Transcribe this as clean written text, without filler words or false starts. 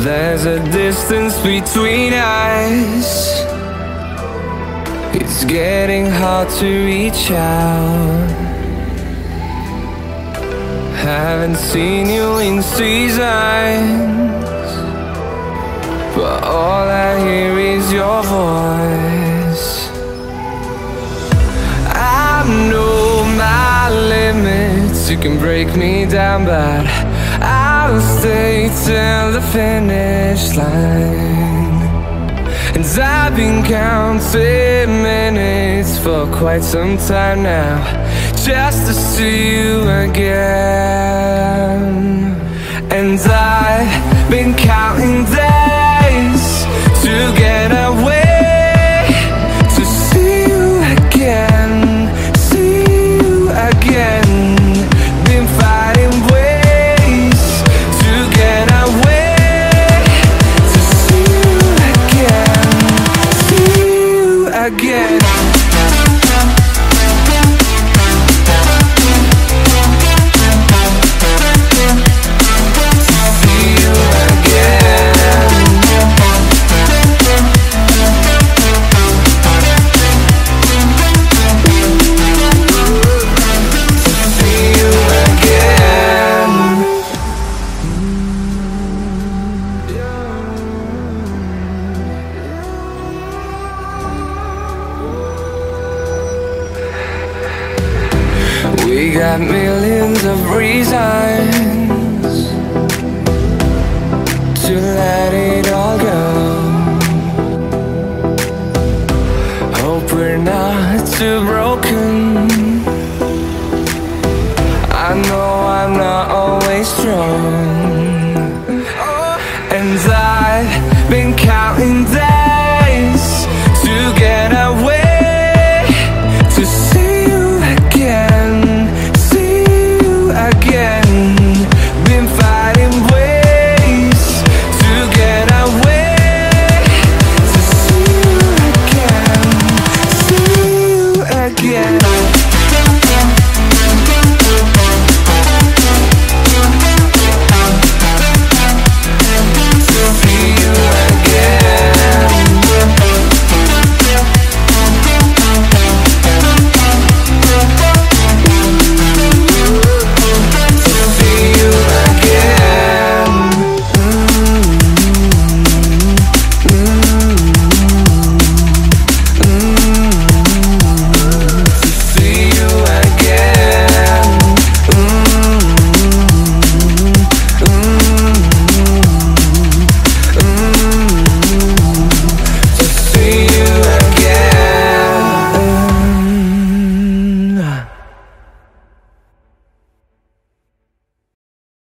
There's a distance between us. It's getting hard to reach out. Haven't seen you in seasons, but all I hear is your voice. I know my limits, you can break me down, but I'll stay till the finish line. And I've been counting minutes for quite some time now, just to see you again. And I've been counting days to get away, to see you again, see you again. Been fighting ways to get away, to see you again, see you again. We got millions of reasons